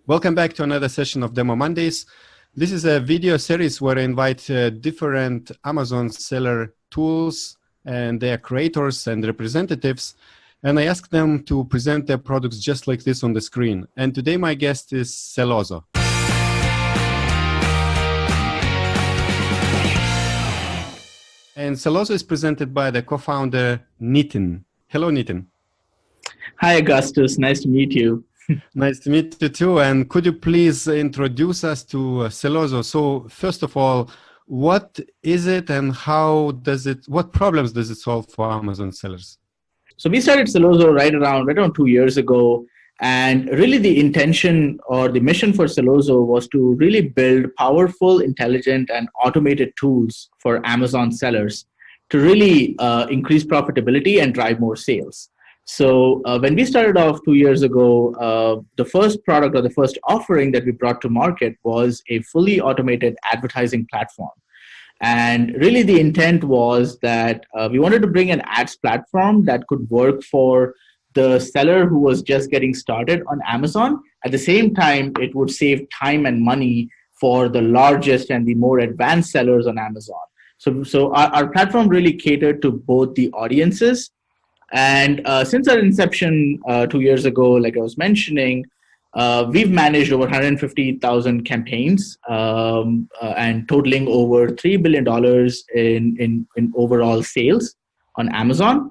Welcome back to another session of Demo Mondays. This is a video series where I invite different Amazon seller tools and their creators and representatives, and I ask them to present their products just like this on the screen. And today my guest is Sellozo. And Sellozo is presented by the co-founder Nitin. Hello, Nitin. Hi, Augustus. Nice to meet you. Nice to meet you too. And could you please introduce us to Sellozo? So first of all, what is it and what problems does it solve for Amazon sellers? So we started Sellozo right around 2 years ago. And really the intention or the mission for Sellozo was to really build powerful, intelligent, and automated tools for Amazon sellers to really increase profitability and drive more sales. So when we started off 2 years ago, the first product or the first offering that we brought to market was a fully automated advertising platform. And really the intent was that we wanted to bring an ads platform that could work for the seller who was just getting started on Amazon. At the same time, it would save time and money for the largest and the more advanced sellers on Amazon. So our platform really catered to both the audiences. And since our inception 2 years ago, like I was mentioning, we've managed over 150,000 campaigns and totaling over $3 billion in overall sales on Amazon,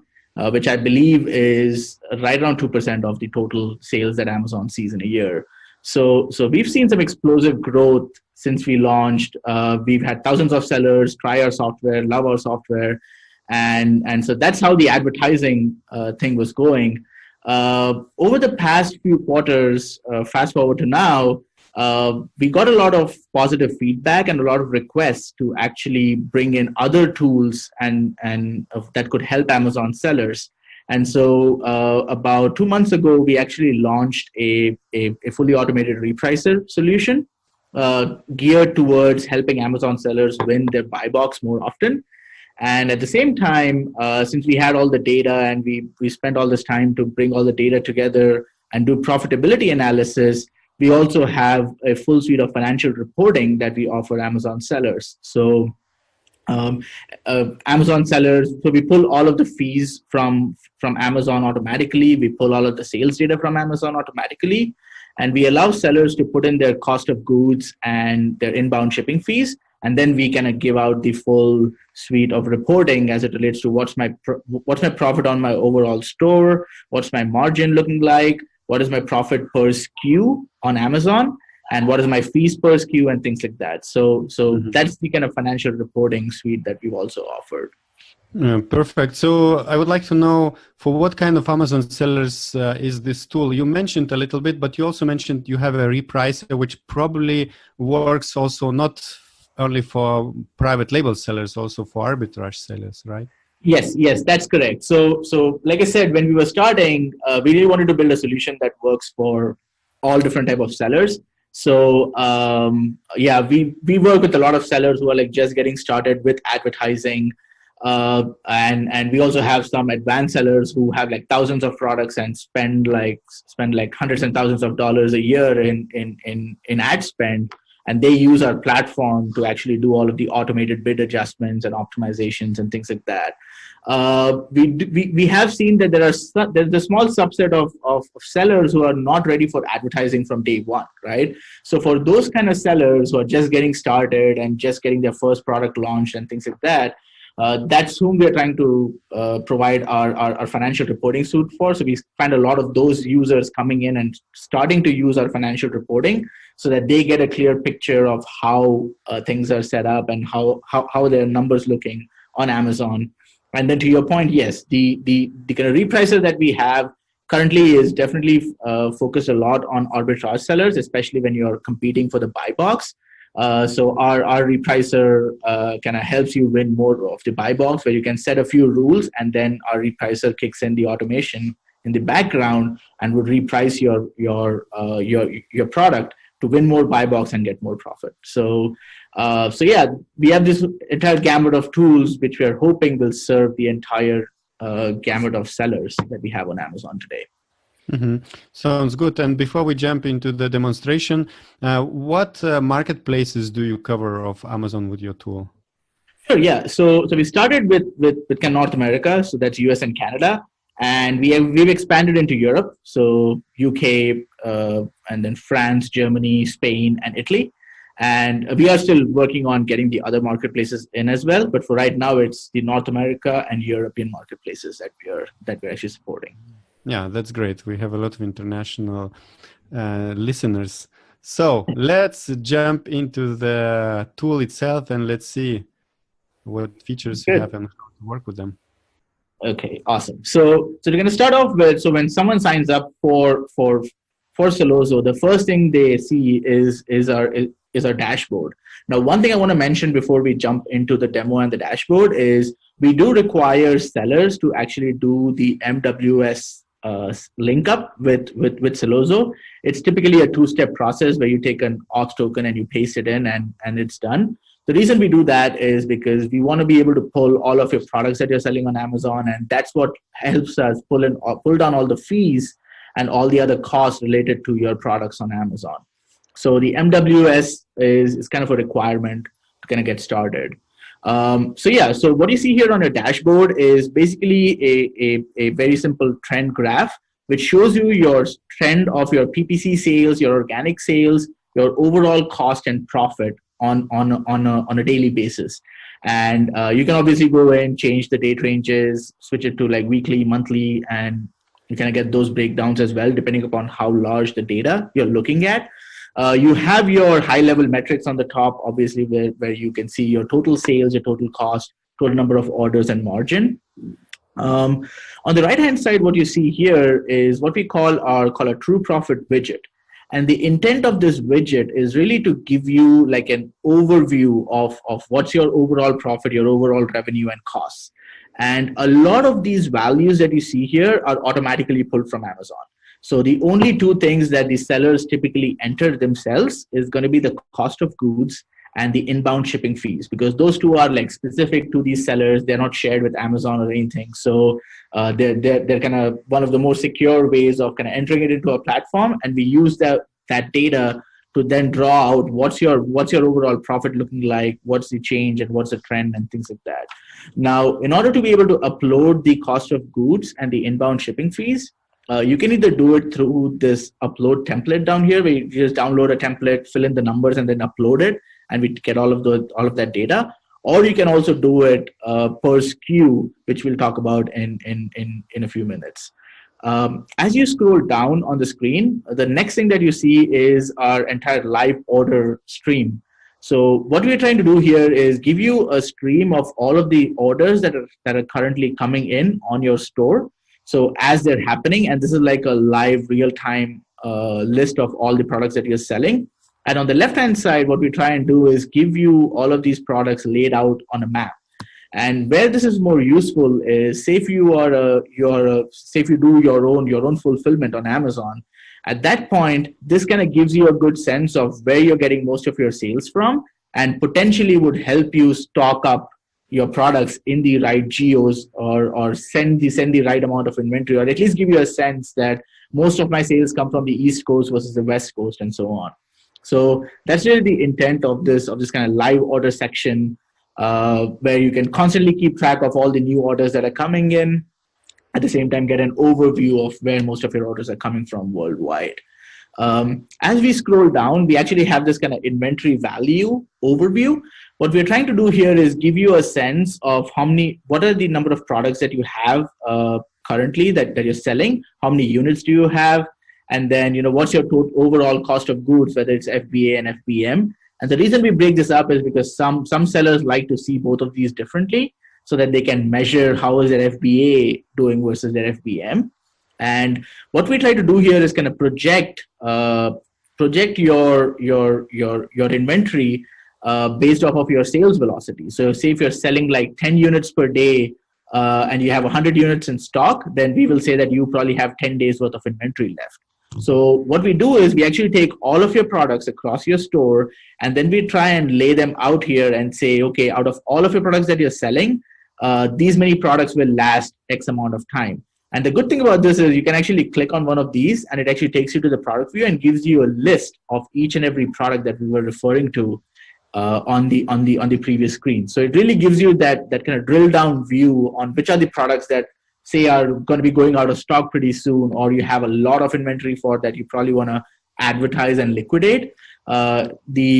which I believe is right around 2% of the total sales that Amazon sees in a year. So we've seen some explosive growth since we launched. We've had thousands of sellers try our software, love our software. And so that's how the advertising thing was going. Over the past few quarters, fast forward to now, we got a lot of positive feedback and a lot of requests to actually bring in other tools and that could help Amazon sellers. And so about 2 months ago, we actually launched a fully automated Repricer solution geared towards helping Amazon sellers win their buy box more often. And at the same time, since we had all the data and we spent all this time to bring all the data together and do profitability analysis, we also have a full suite of financial reporting that we offer Amazon sellers. So Amazon sellers, so we pull all of the fees from Amazon automatically. We pull all of the sales data from Amazon automatically. And we allow sellers to put in their cost of goods and their inbound shipping fees. And then we kind of give out the full suite of reporting as it relates to what's my profit on my overall store, what's my margin looking like, what is my profit per SKU on Amazon, and what is my fees per SKU and things like that. So that's the kind of financial reporting suite that we've also offered. Perfect. So I would like to know, for what kind of Amazon sellers is this tool? You mentioned a little bit, but you also mentioned you have a Repricer, which probably works also not only for private label sellers, also for arbitrage sellers, right? Yes, that's correct. So like I said, when we were starting, we really wanted to build a solution that works for all different type of sellers. So we work with a lot of sellers who are like just getting started with advertising. And we also have some advanced sellers who have like thousands of products and spend like hundreds and thousands of dollars a year in ad spend. And they use our platform to actually do all of the automated bid adjustments and optimizations and things like that. We have seen that there's a small subset of sellers who are not ready for advertising from day one, right? So for those kind of sellers who are just getting started and just getting their first product launched and things like that, that's whom we're trying to provide our financial reporting suite for. So we find a lot of those users coming in and starting to use our financial reporting so that they get a clear picture of how things are set up and how their numbers looking on Amazon. And then to your point, yes, the kind of Repricer that we have currently is definitely focused a lot on arbitrage sellers, especially when you're competing for the buy box. So our Repricer kind of helps you win more of the buy box, where you can set a few rules, and then our Repricer kicks in the automation in the background and would reprice your product to win more buy box and get more profit. So we have this entire gamut of tools which we are hoping will serve the entire gamut of sellers that we have on Amazon today. Hmm. Sounds good. And before we jump into the demonstration, what marketplaces do you cover of Amazon with your tool? Sure, yeah. So we started with kind of North America, so that's US and Canada, and we've expanded into Europe, so UK, and then France, Germany, Spain, and Italy, and we are still working on getting the other marketplaces in as well. But for right now, it's the North America and European marketplaces that we're actually supporting. Yeah, that's great. We have a lot of international listeners. So let's jump into the tool itself and let's see what features you Good. have and how to work with them. Okay, awesome. So we're going to start off with, so when someone signs up for Sellozo, the first thing they see is our dashboard. Now, one thing I want to mention before we jump into the demo and the dashboard is we do require sellers to actually do the MWS link up with Sellozo. It's typically a two-step process where you take an auth token and you paste it in and it's done. The reason we do that is because we want to be able to pull all of your products that you're selling on Amazon, and that's what helps us pull down all the fees and all the other costs related to your products on Amazon. So the MWS is kind of a requirement to kind of get started. So what you see here on your dashboard is basically a very simple trend graph, which shows you your trend of your PPC sales, your organic sales, your overall cost and profit on a daily basis. And you can obviously go in, change the date ranges, switch it to like weekly, monthly, and you kind of get those breakdowns as well, depending upon how large the data you're looking at. You have your high-level metrics on the top, obviously, where you can see your total sales, your total cost, total number of orders, and margin. On the right-hand side, what you see here is what we call a true profit widget. And the intent of this widget is really to give you like an overview of what's your overall profit, your overall revenue and costs. And a lot of these values that you see here are automatically pulled from Amazon. So the only two things that the sellers typically enter themselves is going to be the cost of goods and the inbound shipping fees, because those two are like specific to these sellers. They're not shared with Amazon or anything. So they're kind of one of the more secure ways of kind of entering it into a platform. And we use that data to then draw out what's your overall profit looking like, what's the change and what's the trend and things like that. Now, in order to be able to upload the cost of goods and the inbound shipping fees, you can either do it through this upload template down here, where you just download a template, fill in the numbers, and then upload it, and we get all of that data. Or you can also do it per SKU, which we'll talk about in a few minutes. As you scroll down on the screen, the next thing that you see is our entire live order stream. So what we're trying to do here is give you a stream of all of the orders that are currently coming in on your store. So as they're happening, and this is like a live real-time list of all the products that you're selling. And on the left-hand side, what we try and do is give you all of these products laid out on a map. And where this is more useful is, say if you do your own fulfillment on Amazon, at that point, this kind of gives you a good sense of where you're getting most of your sales from, and potentially would help you stock up your products in the right geos, or send the right amount of inventory, or at least give you a sense that most of my sales come from the East Coast versus the West Coast, and so on. So that's really the intent of this kind of live order section, where you can constantly keep track of all the new orders that are coming in, at the same time get an overview of where most of your orders are coming from worldwide. As we scroll down, we actually have this kind of inventory value overview. What we're trying to do here is give you a sense of what are the number of products that you have currently that you're selling, how many units do you have, and then what's your total overall cost of goods, whether it's FBA and FBM. And the reason we break this up is because some sellers like to see both of these differently, so that they can measure how is their FBA doing versus their FBM. And what we try to do here is kind of project your inventory based off of your sales velocity. So say if you're selling like 10 units per day and you have 100 units in stock, then we will say that you probably have 10 days worth of inventory left. So what we do is we actually take all of your products across your store, and then we try and lay them out here and say, okay, out of all of your products that you're selling, these many products will last X amount of time. And the good thing about this is you can actually click on one of these and it actually takes you to the product view and gives you a list of each and every product that we were referring to on the previous screen. So it really gives you that kind of drill down view on which are the products that say are going to be going out of stock pretty soon, or you have a lot of inventory for that you probably want to advertise and liquidate. This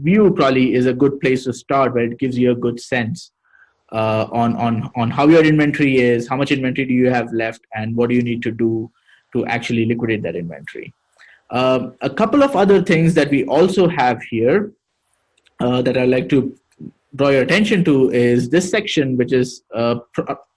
view probably is a good place to start, where it gives you a good sense on how your inventory is, how much inventory do you have left, and what do you need to do to actually liquidate that inventory. A couple of other things that we also have here that I'd like to draw your attention to is this section, which is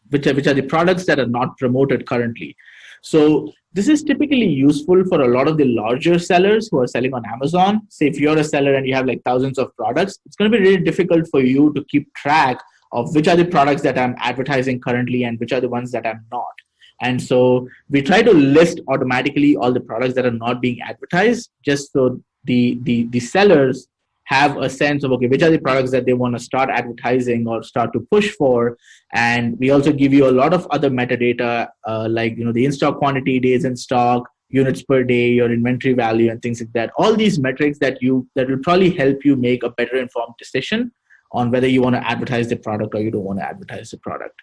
which are the products that are not promoted currently. So this is typically useful for a lot of the larger sellers who are selling on Amazon. Say if you're a seller and you have like thousands of products, it's going to be really difficult for you to keep track of which are the products that I'm advertising currently and which are the ones that I'm not. And so we try to list automatically all the products that are not being advertised, just so the sellers have a sense of, okay, which are the products that they want to start advertising or start to push for. And we also give you a lot of other metadata, like, you know, the in-stock quantity, days in stock, units per day, your inventory value, and things like that. All these metrics that will probably help you make a better informed decision on whether you want to advertise the product or you don't want to advertise the product.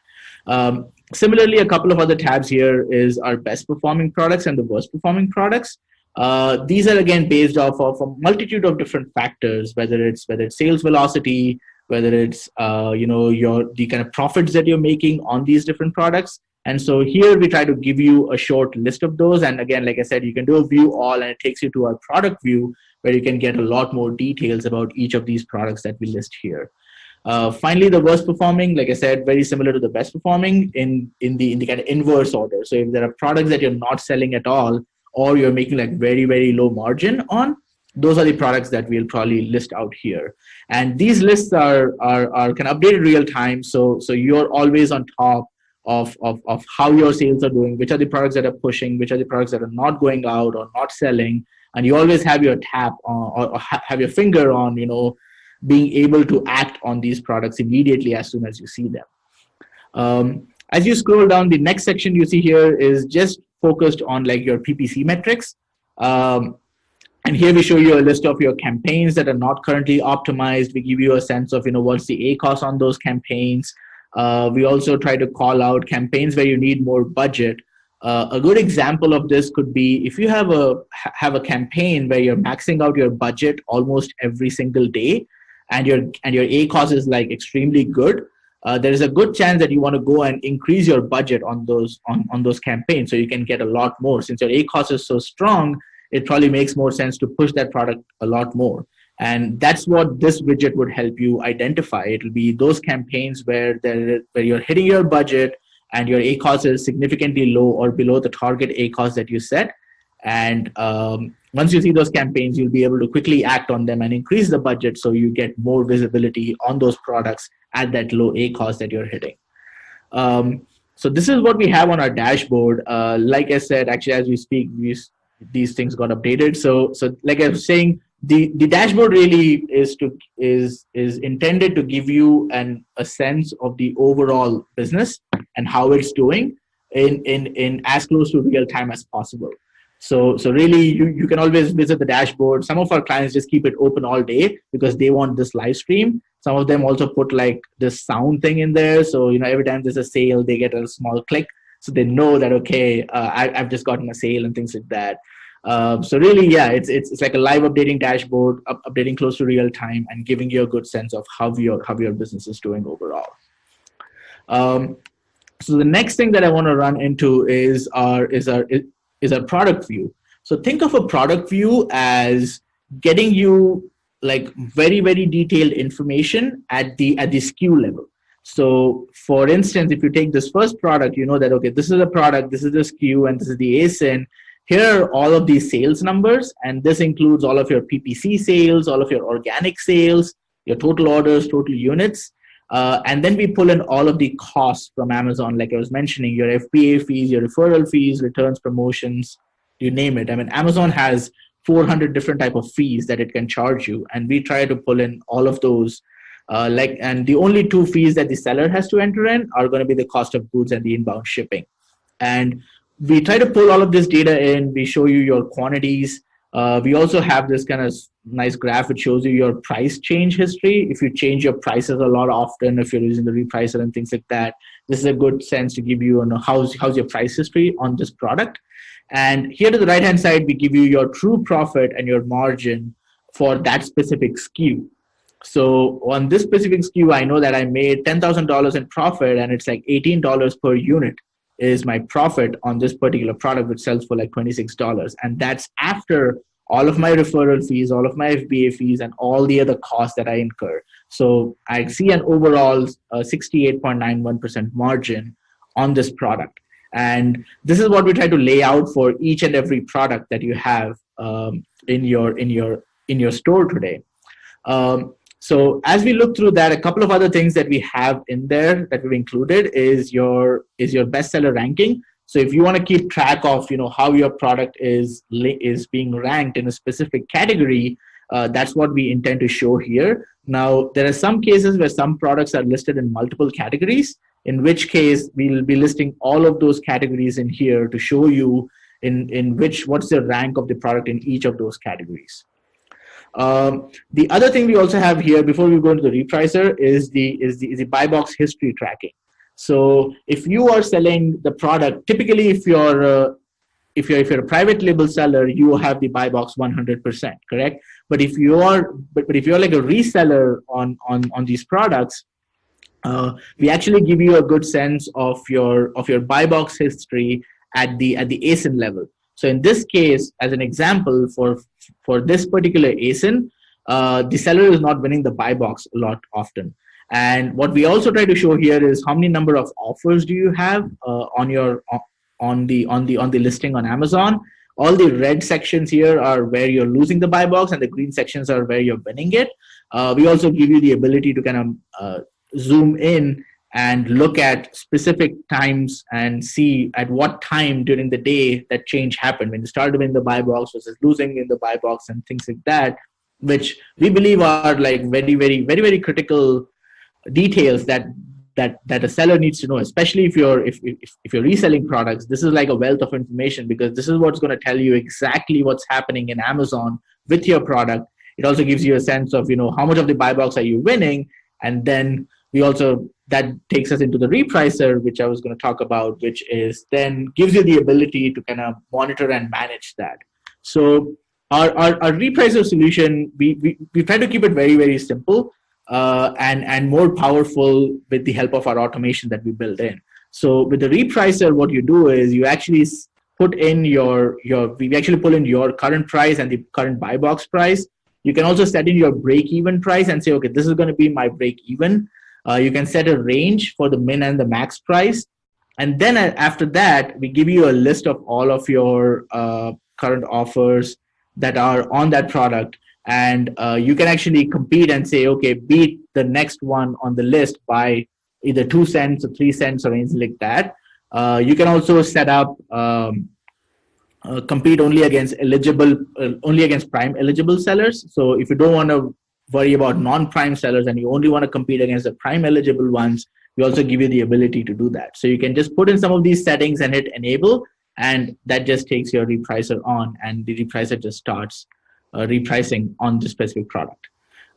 Similarly, a couple of other tabs here is our best performing products and the worst performing products. These are again based off of a multitude of different factors, whether it's sales velocity, whether it's the kind of profits that you're making on these different products. And so here we try to give you a short list of those. And again, like I said, you can do a view all, and it takes you to our product view where you can get a lot more details about each of these products that we list here. Finally, the worst performing, like I said, very similar to the best performing in the kind of inverse order. So if there are products that you're not selling at all, or you're making like very, very low margin on, those are the products that we'll probably list out here. And these lists are kind of updated real time. So you're always on top of how your sales are doing, which are the products that are pushing, which are the products that are not going out or not selling. And you always have your tap on, or have your finger on, you know, being able to act on these products immediately as soon as you see them. As you scroll down, the next section you see here is just focused on like your PPC metrics. And here we show you a list of your campaigns that are not currently optimized. We give you a sense of, you know, what's the ACoS on those campaigns. We also try to call out campaigns where you need more budget. A good example of this could be if you have a campaign where you're maxing out your budget almost every single day, and your ACoS is like extremely good. There is a good chance that you want to go and increase your budget on those campaigns, so you can get a lot more. Since your ACoS is so strong, it probably makes more sense to push that product a lot more. And that's what this widget would help you identify. It'll be those campaigns where you're hitting your budget and your ACoS is significantly low or below the target ACoS that you set. And once you see those campaigns, you'll be able to quickly act on them and increase the budget so you get more visibility on those products at that low ACoS that you're hitting. So this is what we have on our dashboard. Like I said, actually, as we speak, these things got updated. So like I was saying, the dashboard really is intended to give you a sense of the overall business and how it's doing in as close to real time as possible. So really, you can always visit the dashboard. Some of our clients just keep it open all day because they want this live stream. Some of them also put like this sound thing in there. So, you know, every time there's a sale, they get a small click. So they know that, okay, I've just gotten a sale and things like that. So really, yeah, it's like a live updating dashboard, updating close to real time and giving you a good sense of how your business is doing overall. So the next thing that I want to run into is our product view. So think of a product view as getting you like very, very detailed information at the SKU level. So for instance, if you take this first product, you know that, okay, this is a product, this is the SKU, and this is the ASIN. Here are all of these sales numbers, and this includes all of your PPC sales, all of your organic sales, your total orders, total units. And then we pull in all of the costs from Amazon, like I was mentioning, your FBA fees, your referral fees, returns, promotions, you name it. I mean, Amazon has 400 different type of fees that it can charge you, and we try to pull in all of those And the only two fees that the seller has to enter in are going to be the cost of goods and the inbound shipping. And we try to pull all of this data in. We show you your quantities. We also have this kind of nice graph which shows you your price change history. If you change your prices a lot often, if you're using the Repricer and things like that, this is a good sense to give you how's your price history on this product. And here to the right hand side, we give you your true profit and your margin for that specific SKU. So on this specific SKU, I know that I made $10,000 in profit, and it's like $18 per unit is my profit on this particular product, which sells for like $26. And that's after all of my referral fees, all of my FBA fees, and all the other costs that I incur. So I see an overall 68.91% margin on this product. And this is what we try to lay out for each and every product that you have in your store today. So as we look through that, a couple of other things that we have in there that we've included is your bestseller ranking. So if you want to keep track of how your product is being ranked in a specific category, that's what we intend to show here. Now, there are some cases where some products are listed in multiple categories, in which case we'll be listing all of those categories in here to show you what's the rank of the product in each of those categories. The other thing we also have here before we go into the Repricer is the buy box history tracking. So if you are selling the product, typically if you're a private label seller, you have the buy box 100%, correct? But if you're like a reseller on these products, we actually give you a good sense of your buy box history at the ASIN level. So in this case, as an example, for this particular ASIN, the seller is not winning the buy box a lot often. And what we also try to show here is how many number of offers do you have on the listing on Amazon. All the red sections here are where you're losing the buy box, and the green sections are where you're winning it. We also give you the ability to kind of zoom in and look at specific times and see at what time during the day that change happened, when you started winning the buy box versus losing in the buy box and things like that, which we believe are like very, very, very, very critical details that a seller needs to know, especially if you're reselling products. This is like a wealth of information, because this is what's going to tell you exactly what's happening in Amazon with your product. It also gives you a sense of how much of the buy box are you winning, and then that takes us into the Repricer, which I was going to talk about, which is then gives you the ability to kind of monitor and manage that. So our Repricer solution, we try to keep it very, very simple and more powerful with the help of our automation that we build in. So with the Repricer, what you do is you actually put in we actually pull in your current price and the current buy box price. You can also set in your break-even price and say, okay, this is going to be my break-even. You can set a range for the min and the max price. And then after that, we give you a list of all of your current offers that are on that product. And you can actually compete and say, okay, beat the next one on the list by either 2 cents or 3 cents or anything like that. You can also set up compete only against prime eligible sellers. So if you don't want to worry about non-prime sellers and you only want to compete against the prime eligible ones, we also give you the ability to do that. So you can just put in some of these settings and hit enable, and that just takes your Repricer on, and the Repricer just starts repricing on the specific product.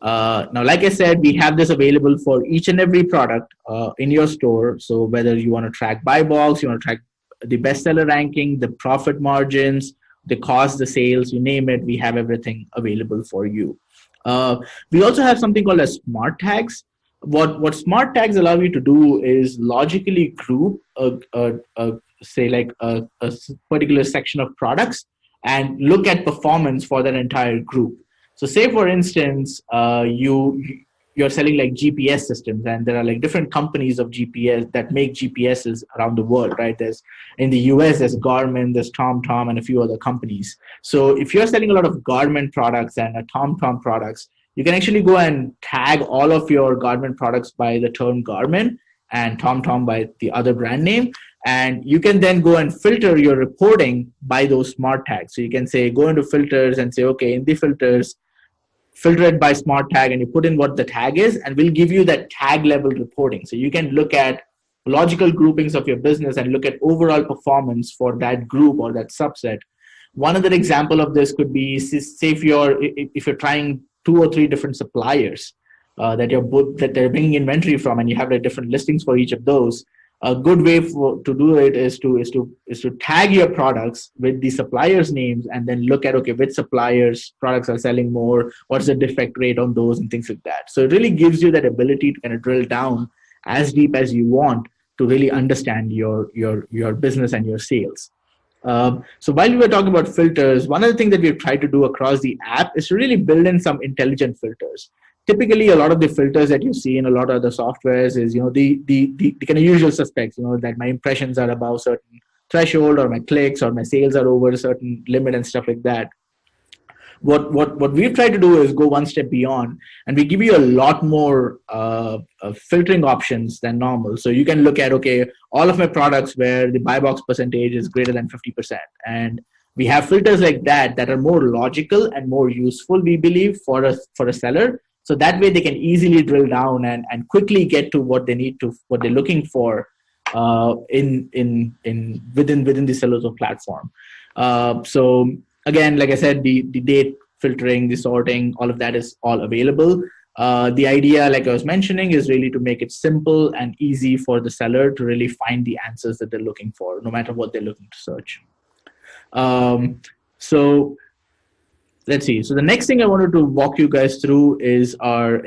Now, like I said, we have this available for each and every product in your store. So whether you want to track buy box, you want to track the bestseller ranking, the profit margins, the cost, the sales, you name it, we have everything available for you. We also have something called as smart tags. What smart tags allow you to do is logically group say like a particular section of products and look at performance for that entire group. So say for instance, you're selling like GPS systems, and there are like different companies of GPS that make GPSs around the world, right? There's in the US, there's Garmin, there's TomTom, and a few other companies. So if you're selling a lot of Garmin products and TomTom products, you can actually go and tag all of your Garmin products by the term Garmin and TomTom by the other brand name. And you can then go and filter your reporting by those smart tags. So you can say, go into filters and say, okay, in the filters, filter it by smart tag, and you put in what the tag is, and we'll give you that tag level reporting. So you can look at logical groupings of your business and look at overall performance for that group or that subset. One other example of this could be, say if you're trying 2 or 3 different suppliers that they're bringing inventory from, and you have like different listings for each of those. A good way to do it is to tag your products with the suppliers' names, and then look at, okay, which suppliers' products are selling more, what's the defect rate on those, and things like that. So it really gives you that ability to kind of drill down as deep as you want to really understand your business and your sales. So while we were talking about filters, one of the things that we've tried to do across the app is to really build in some intelligent filters. Typically, a lot of the filters that you see in a lot of the softwares is, the kind of usual suspects, that my impressions are above certain threshold, or my clicks or my sales are over a certain limit and stuff like that. What we've tried to do is go one step beyond, and we give you a lot more filtering options than normal. So you can look at, okay, all of my products where the buy box percentage is greater than 50%. And we have filters like that are more logical and more useful, we believe, for a seller. So that way they can easily drill down and quickly get to what they need to, what they're looking for within the Sellozo platform. So again, like I said, the date filtering, the sorting, all of that is all available. The idea, like I was mentioning, is really to make it simple and easy for the seller to really find the answers that they're looking for, no matter what they're looking to search. So let's see. So the next thing I wanted to walk you guys through is our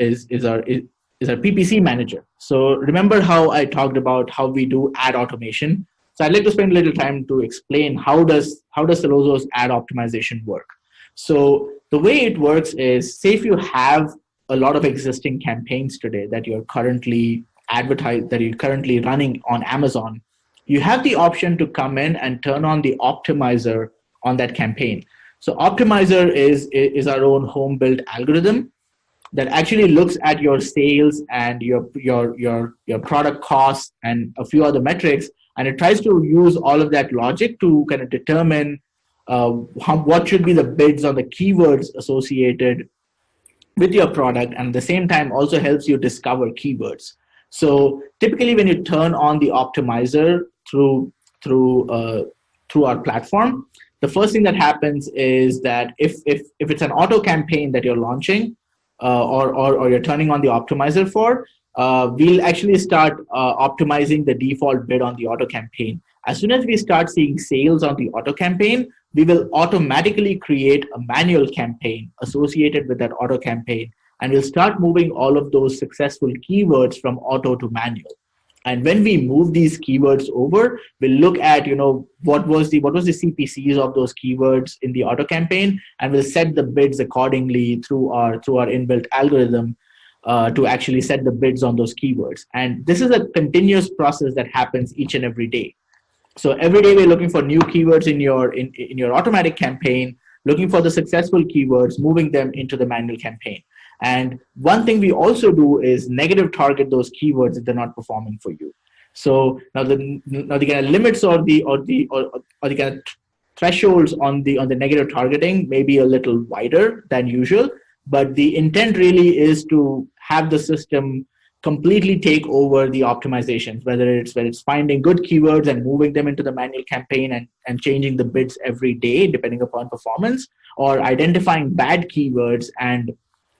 PPC manager. So remember how I talked about how we do ad automation. So I'd like to spend a little time to explain how does Sellozo's ad optimization work. So the way it works is, say if you have a lot of existing campaigns today that you're currently running on Amazon, you have the option to come in and turn on the optimizer on that campaign. So optimizer is our own home built algorithm that actually looks at your sales and your product costs and a few other metrics, and it tries to use all of that logic to kind of determine what should be the bids on the keywords associated with your product, and at the same time also helps you discover keywords. So typically when you turn on the optimizer through our platform, the first thing that happens is that if it's an auto campaign that you're launching or you're turning on the optimizer for, we'll actually start optimizing the default bid on the auto campaign. As soon as we start seeing sales on the auto campaign, we will automatically create a manual campaign associated with that auto campaign, and we'll start moving all of those successful keywords from auto to manual. And when we move these keywords over, we'll look at, what was the CPCs of those keywords in the auto campaign, and we'll set the bids accordingly through our inbuilt algorithm to actually set the bids on those keywords. And this is a continuous process that happens each and every day. So every day we're looking for new keywords in your automatic campaign, looking for the successful keywords, moving them into the manual campaign. And one thing we also do is negative target those keywords if they're not performing for you. So now the kind of limits or the kind of thresholds on the negative targeting may be a little wider than usual, but the intent really is to have the system completely take over the optimizations, whether it's finding good keywords and moving them into the manual campaign and changing the bids every day depending upon performance, or identifying bad keywords and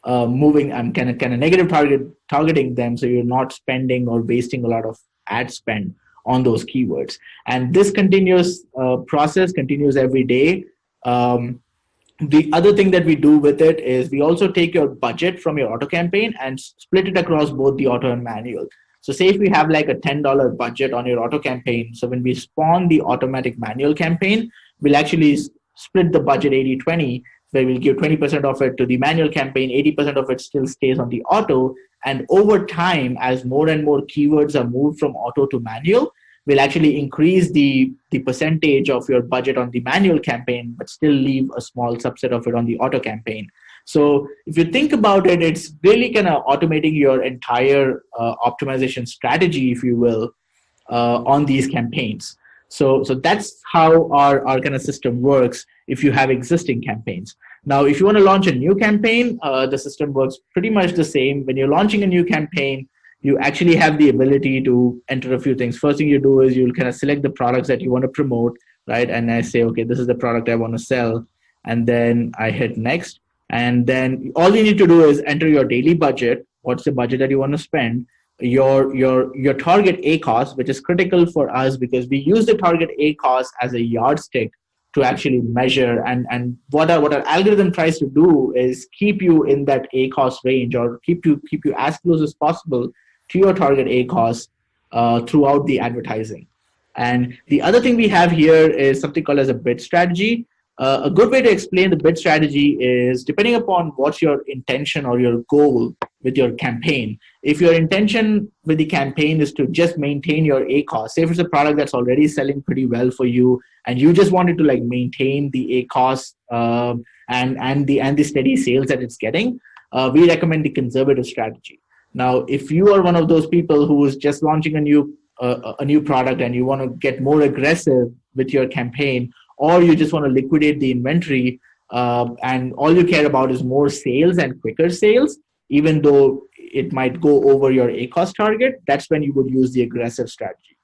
moving and kind of negative targeting them, so you're not spending or wasting a lot of ad spend on those keywords. And this continuous process continues every day. The other thing that we do with it is we also take your budget from your auto campaign and split it across both the auto and manual. So say if we have like a $10 budget on your auto campaign, so when we spawn the automatic manual campaign, we'll actually split the budget 80-20, where we'll give 20% of it to the manual campaign, 80% of it still stays on the auto. And over time, as more and more keywords are moved from auto to manual, we'll actually increase the percentage of your budget on the manual campaign, but still leave a small subset of it on the auto campaign. So if you think about it, it's really kind of automating your entire optimization strategy, if you will, on these campaigns. So that's how our kind of system works if you have existing campaigns. Now, if you want to launch a new campaign, the system works pretty much the same. When you're launching a new campaign, you actually have the ability to enter a few things. First thing you do is you'll kind of select the products that you want to promote, right? And I say, okay, this is the product I want to sell. And then I hit next. And then all you need to do is enter your daily budget. What's the budget that you want to spend? Your target ACoS, which is critical for us because we use the target ACoS as a yardstick to actually measure. And what our algorithm tries to do is keep you in that ACoS range, or keep you as close as possible to your target ACoS throughout the advertising. And the other thing we have here is something called as a bid strategy. A good way to explain the bid strategy is depending upon what's your intention or your goal with your campaign. If your intention with the campaign is to just maintain your ACoS, say if it's a product that's already selling pretty well for you and you just wanted to like maintain the ACoS and the steady sales that it's getting, we recommend the conservative strategy. Now, if you are one of those people who is just launching a new product and you want to get more aggressive with your campaign, or you just want to liquidate the inventory and all you care about is more sales and quicker sales, even though it might go over your ACoS target, that's when you would use the aggressive strategy.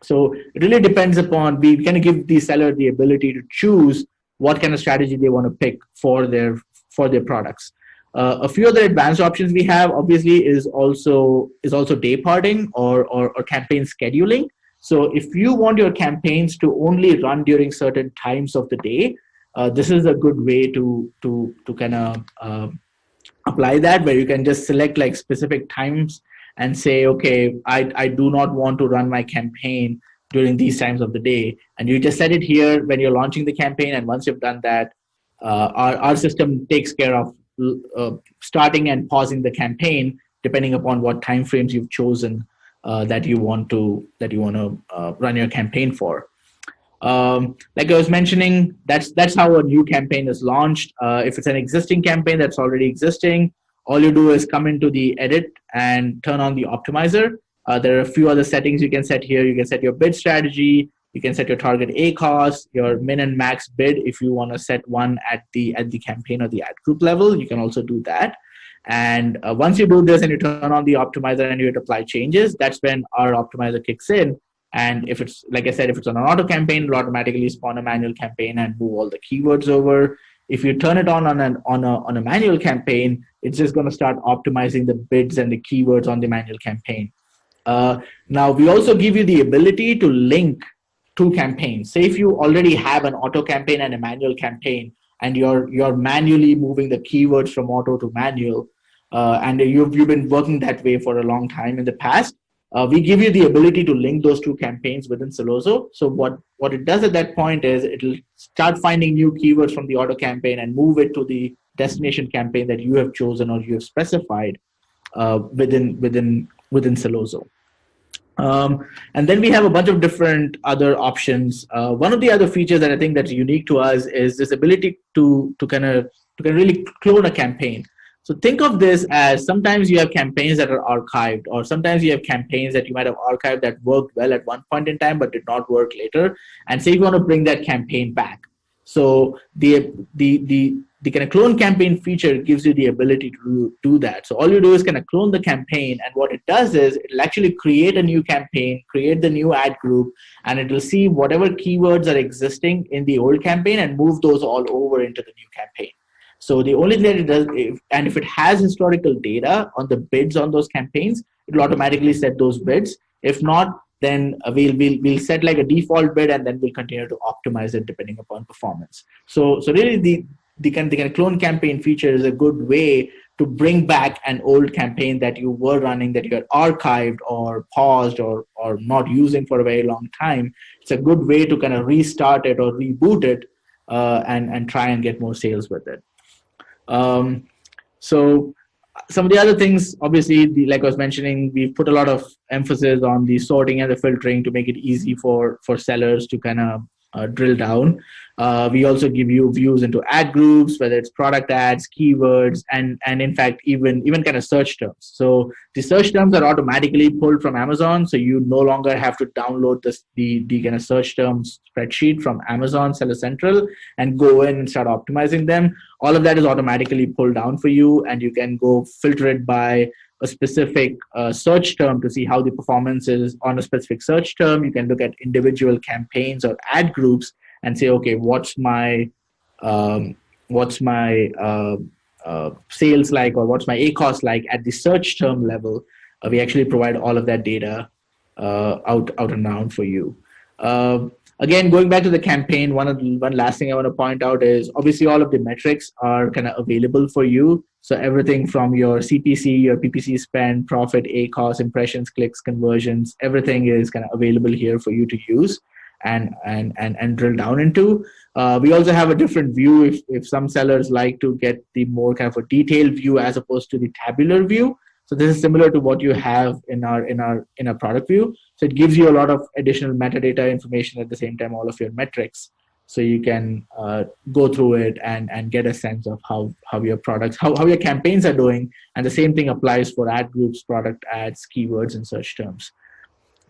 So it really depends upon, we kind of give the seller the ability to choose what kind of strategy they want to pick for their products. A few other advanced options we have obviously is also day parting or campaign scheduling. So if you want your campaigns to only run during certain times of the day, this is a good way to kind of apply that, where you can just select like specific times and say, okay, I do not want to run my campaign during these times of the day. And you just set it here when you're launching the campaign. And once you've done that, our system takes care of starting and pausing the campaign depending upon what time frames you've chosen that you want to run your campaign for. Like I was mentioning, that's how a new campaign is launched. If it's an existing campaign that's already existing, all you do is come into the edit and turn on the optimizer. There are a few other settings you can set here. You can set your bid strategy. You can set your target ACoS, your min and max bid. If you want to set one at the campaign or the ad group level, you can also do that. And once you do this and you turn on the optimizer and you hit apply changes, that's when our optimizer kicks in. And if it's, like I said, if it's on an auto campaign, it'll automatically spawn a manual campaign and move all the keywords over. If you turn it on a manual campaign, it's just going to start optimizing the bids and the keywords on the manual campaign. Now, we also give you the ability to link two campaigns. Say if you already have an auto campaign and a manual campaign, and you're manually moving the keywords from auto to manual, and you've been working that way for a long time in the past, we give you the ability to link those two campaigns within Sellozo. So what it does at that point is it'll start finding new keywords from the auto campaign and move it to the destination campaign that you have chosen or you have specified within Sellozo. And then we have a bunch of different other options. One of the other features that I think that's unique to us is this ability to really clone a campaign. So think of this as sometimes you have campaigns that are archived, or sometimes you have campaigns that you might have archived that worked well at one point in time but did not work later. And say you want to bring that campaign back. So the kind of clone campaign feature gives you the ability to do that. So all you do is kind of clone the campaign, and what it does is it'll actually create a new campaign, create the new ad group, and it will see whatever keywords are existing in the old campaign and move those all over into the new campaign. So the only thing that it does, if it has historical data on the bids on those campaigns, it will automatically set those bids. If not, then we'll set like a default bid, and then we'll continue to optimize it depending upon performance. So really the kind of clone campaign feature is a good way to bring back an old campaign that you were running, that you had archived or paused or not using for a very long time. It's a good way to kind of restart it or reboot it and try and get more sales with it. So some of the other things, obviously, like I was mentioning, we've put a lot of emphasis on the sorting and the filtering to make it easy for sellers to kind of drill down. We also give you views into ad groups, whether it's product ads, keywords, and in fact, even kind of search terms. So the search terms are automatically pulled from Amazon. So you no longer have to download the kind of search terms spreadsheet from Amazon Seller Central and go in and start optimizing them. All of that is automatically pulled down for you, and you can go filter it by a specific search term to see how the performance is on a specific search term. You can look at individual campaigns or ad groups and say, okay, what's my sales like, or what's my ACOS like at the search term level. We actually provide all of that data out and around for you. Again, going back to the campaign, one last thing I want to point out is obviously all of the metrics are kind of available for you. So everything from your CPC, your PPC spend, profit, ACOS, impressions, clicks, conversions, everything is kind of available here for you to use and drill down into. We also have a different view if some sellers like to get the more kind of a detailed view as opposed to the tabular view. So this is similar to what you have in our product view. So it gives you a lot of additional metadata information at the same time, all of your metrics. So you can go through it and get a sense of how your products, how your campaigns are doing. And the same thing applies for ad groups, product ads, keywords, and search terms.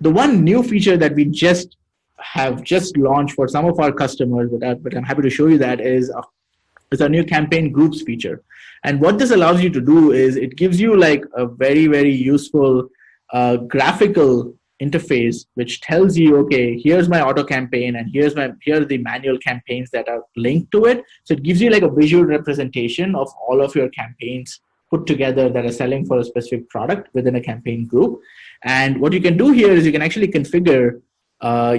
The one new feature that we have just launched for some of our customers, but I'm happy to show you that is our new campaign groups feature. And what this allows you to do is it gives you like a very, very useful graphical interface, which tells you, okay, here's my auto campaign and here are the manual campaigns that are linked to it. So it gives you like a visual representation of all of your campaigns put together that are selling for a specific product within a campaign group. And what you can do here is you can actually configure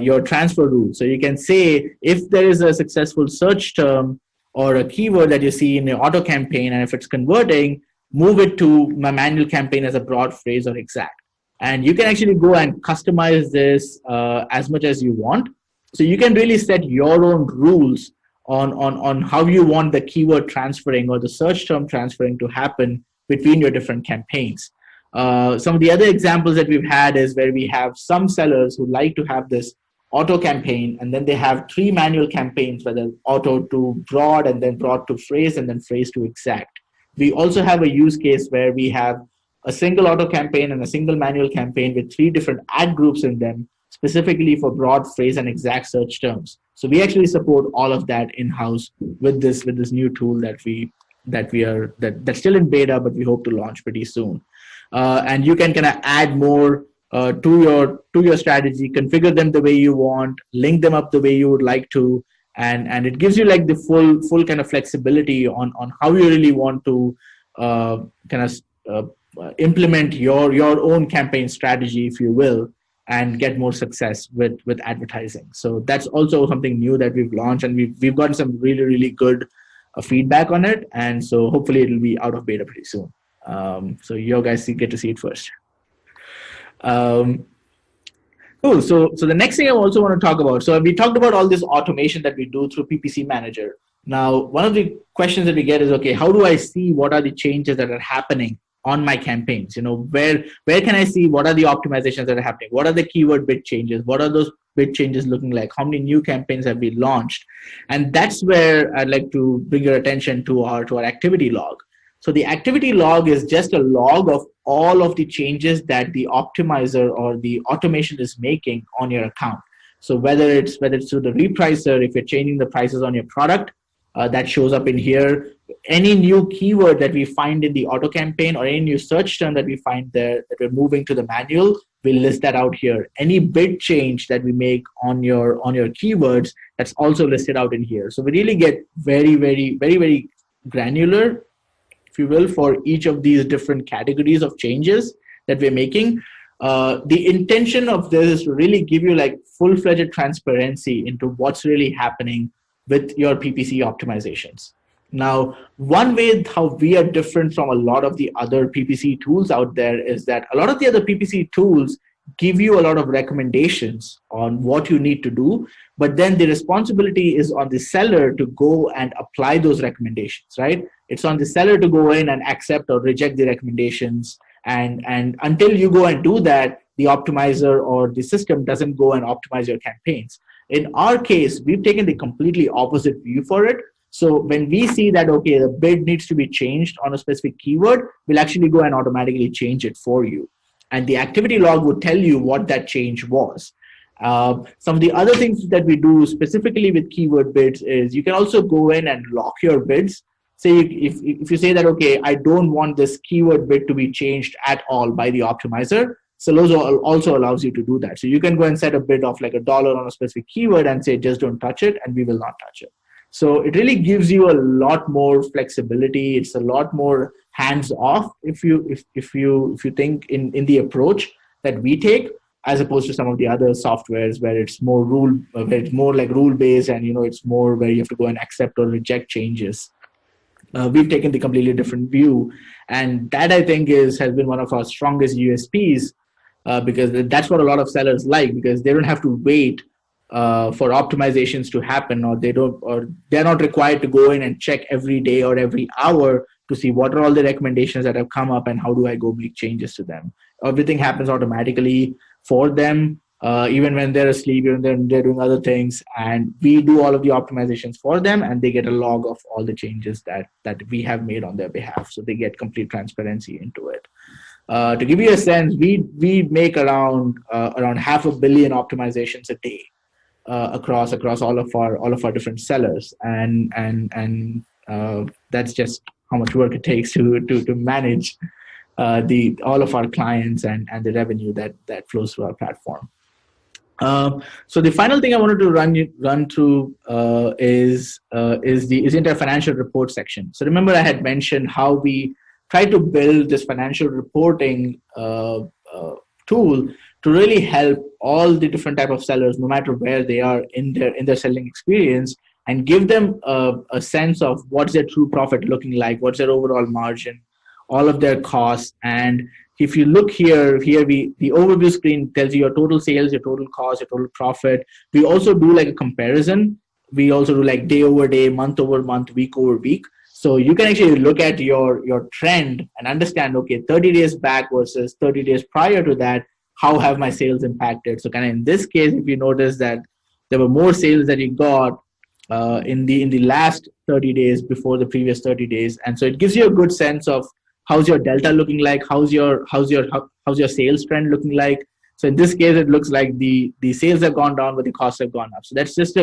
your transfer rules. So you can say if there is a successful search term or a keyword that you see in your auto campaign, and if it's converting, move it to my manual campaign as a broad phrase or exact. And you can actually go and customize this as much as you want. So you can really set your own rules on how you want the keyword transferring or the search term transferring to happen between your different campaigns. Some of the other examples that we've had is where we have some sellers who like to have this auto campaign, and then they have 3 manual campaigns, whether auto to broad, and then broad to phrase, and then phrase to exact. We also have a use case where we have a single auto campaign and a single manual campaign with 3 different ad groups in them, specifically for broad, phrase, and exact search terms. So we actually support all of that in-house with this new tool that's still in beta, but we hope to launch pretty soon. And you can kind of add more to your strategy, configure them the way you want, link them up the way you would like to, and it gives you like the full kind of flexibility on how you really want to implement your own campaign strategy, if you will, and get more success with advertising. So that's also something new that we've launched, and we've gotten some really, really good feedback on it, and so hopefully it'll be out of beta pretty soon. So you guys get to see it first. Cool. So the next thing I also want to talk about, so we talked about all this automation that we do through PPC Manager. Now, one of the questions that we get is, okay, how do I see what are the changes that are happening on my campaigns? Where can I see what are the optimizations that are happening? What are the keyword bid changes? What are those bid changes looking like? How many new campaigns have we launched? And that's where I'd like to bring your attention to our activity log. So the activity log is just a log of all of the changes that the optimizer or the automation is making on your account. So whether it's through the Repricer, if you're changing the prices on your product, that shows up in here. Any new keyword that we find in the auto campaign or any new search term that we find there that we're moving to the manual, we'll list that out here. Any bid change that we make on your keywords, that's also listed out in here. So we really get very, very, very, very granular, if you will, for each of these different categories of changes that we're making. The intention of this is to really give you like full-fledged transparency into what's really happening with your PPC optimizations. Now, one way how we are different from a lot of the other PPC tools out there is that a lot of the other PPC tools give you a lot of recommendations on what you need to do, but then the responsibility is on the seller to go and apply those recommendations, right? It's on the seller to go in and accept or reject the recommendations. And until you go and do that, the optimizer or the system doesn't go and optimize your campaigns. In our case, we've taken the completely opposite view for it. So when we see that, okay, the bid needs to be changed on a specific keyword, we'll actually go and automatically change it for you. And the activity log would tell you what that change was. Some of the other things that we do specifically with keyword bids is you can also go in and lock your bids. Say if you say that, okay, I don't want this keyword bid to be changed at all by the optimizer, Sellozo also allows you to do that. So you can go and set a bid of like $1 on a specific keyword and say, just don't touch it, and we will not touch it. So it really gives you a lot more flexibility. It's a lot more hands-off if you think in the approach that we take, as opposed to some of the other softwares where it's more like rule-based, and it's more where you have to go and accept or reject changes. We've taken the completely different view, and that I think has been one of our strongest USPs. Because that's what a lot of sellers like, because they don't have to wait for optimizations to happen, or they're not required to go in and check every day or every hour to see what are all the recommendations that have come up and how do I go make changes to them. Everything happens automatically for them, even when they're asleep, even when they're doing other things, and we do all of the optimizations for them, and they get a log of all the changes that we have made on their behalf, so they get complete transparency into it. To give you a sense, we make around 500 million optimizations a day across all of our different sellers, and that's just how much work it takes to manage all of our clients and the revenue that flows through our platform. So the final thing I wanted to run through is the entire financial report section. So remember, I had mentioned how we try to build this financial reporting tool to really help all the different type of sellers, no matter where they are in their selling experience, and give them a sense of what's their true profit looking like, what's their overall margin, all of their costs. And if you look here, the overview screen tells you your total sales, your total cost, your total profit. We also do like a comparison. We also do like day over day, month over month, week over week. So you can actually look at your trend and understand, okay, 30 days back versus 30 days prior to that, how have my sales impacted? So kind of in this case, if you notice that there were more sales that you got in the last 30 days before the previous 30 days. And so it gives you a good sense of how's your delta looking like, how's your sales trend looking like. So in this case, it looks like the sales have gone down, but the costs have gone up. So that's just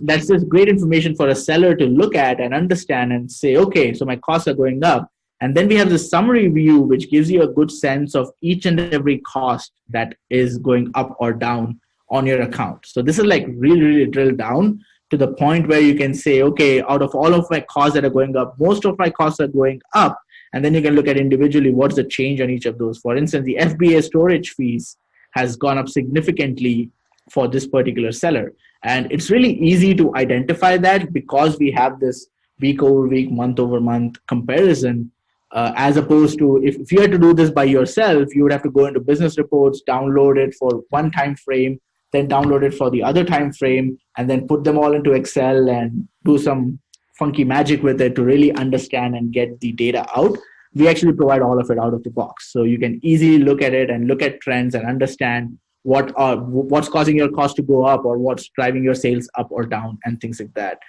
that's just great information for a seller to look at and understand and say, okay, so my costs are going up. And then we have the summary view, which gives you a good sense of each and every cost that is going up or down on your account. So this is like really, really drilled down to the point where you can say, okay, out of all of my costs that are going up, most of my costs are going up. And then you can look at individually what's the change on each of those. For instance, the FBA storage fees has gone up significantly for this particular seller. And it's really easy to identify that because we have this week over week, month over month comparison, as opposed to if you had to do this by yourself, you would have to go into business reports, download it for one time frame, then download it for the other time frame, and then put them all into Excel and do some funky magic with it to really understand and get the data out. We actually provide all of it out of the box. So you can easily look at it and look at trends and understand what's causing your cost to go up or what's driving your sales up or down and things like that.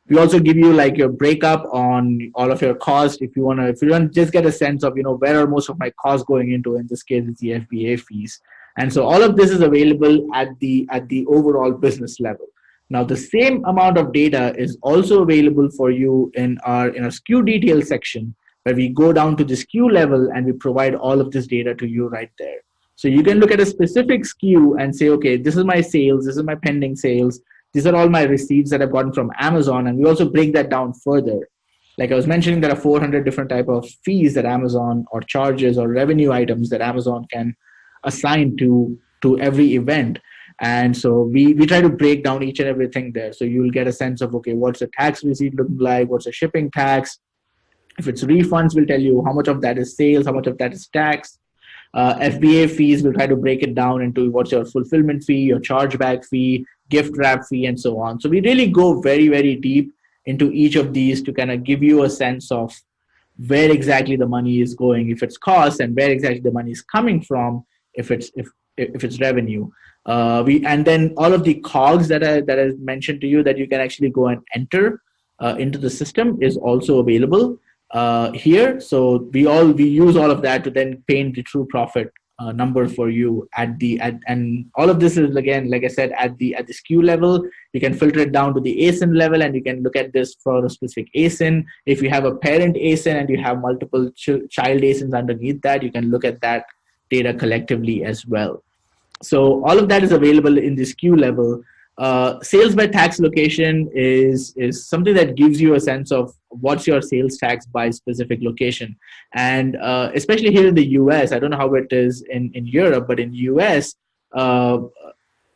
We also give you like your breakup on all of your costs if you want to just get a sense of where are most of my costs going into. In this case, it's the FBA fees. And so all of this is available at the overall business level. Now the same amount of data is also available for you in our SKU detail section, where we go down to the SKU level and we provide all of this data to you right there. So you can look at a specific SKU and say, okay, this is my sales, this is my pending sales, these are all my receipts that I've gotten from Amazon, and we also break that down further. Like I was mentioning, there are 400 different type of fees that Amazon, or charges or revenue items that Amazon can assign to every event. And so we try to break down each and everything there. So you'll get a sense of, okay, what's the tax receipt looking like? What's the shipping tax? If it's refunds, we'll tell you how much of that is sales, how much of that is tax. FBA fees, we'll try to break it down into what's your fulfillment fee, your chargeback fee, gift wrap fee, and so on. So we really go very, very deep into each of these to kind of give you a sense of where exactly the money is going, if it's cost, and where exactly the money is coming from, if if it's revenue. And then all of the cogs that I mentioned to you that you can actually go and enter into the system is also available here. So we use all of that to then paint the true profit number for you and all of this is, again, like I said, at the SKU level. You can filter it down to the ASIN level, and you can look at this for a specific ASIN. If you have a parent ASIN and you have multiple child ASINs underneath that, you can look at that data collectively as well. So all of that is available in the SKU level. Sales by tax location is something that gives you a sense of what's your sales tax by specific location. And especially here in the US, I don't know how it is in Europe, but in the US,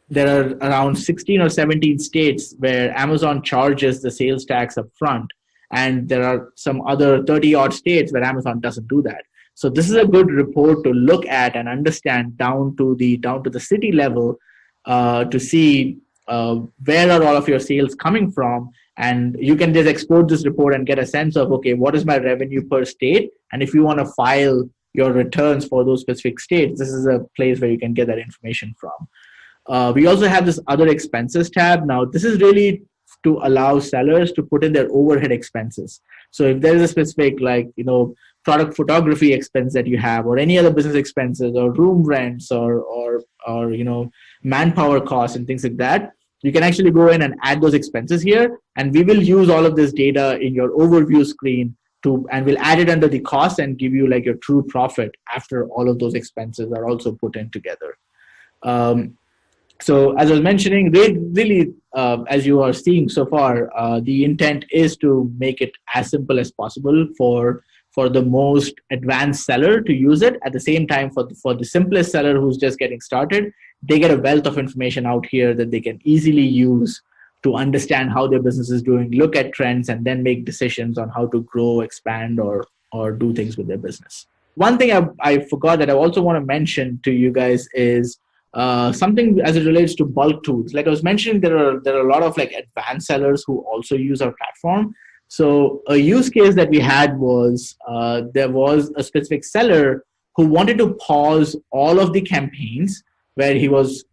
there are around 16 or 17 states where Amazon charges the sales tax up front. And there are some other 30 odd states where Amazon doesn't do that. So this is a good report to look at and understand down to the city level to see where are all of your sales coming from. And you can just export this report and get a sense of, okay, what is my revenue per state? And if you want to file your returns for those specific states, this is a place where you can get that information from. We also have this other expenses tab. Now, this is really to allow sellers to put in their overhead expenses. So if there is a specific, like, product photography expense that you have, or any other business expenses, or room rents, or manpower costs and things like that, you can actually go in and add those expenses here. And we will use all of this data in your overview screen and we'll add it under the cost and give you like your true profit after all of those expenses are also put in together. So as I was mentioning, really, as you are seeing so far, the intent is to make it as simple as possible for the most advanced seller to use it. At the same time, for the simplest seller who's just getting started, they get a wealth of information out here that they can easily use to understand how their business is doing, look at trends, and then make decisions on how to grow, expand, or do things with their business. One thing I forgot that I also want to mention to you guys is something as it relates to bulk tools. Like I was mentioning, there are a lot of like advanced sellers who also use our platform. So a use case that we had was there was a specific seller who wanted to pause all of the campaigns where he was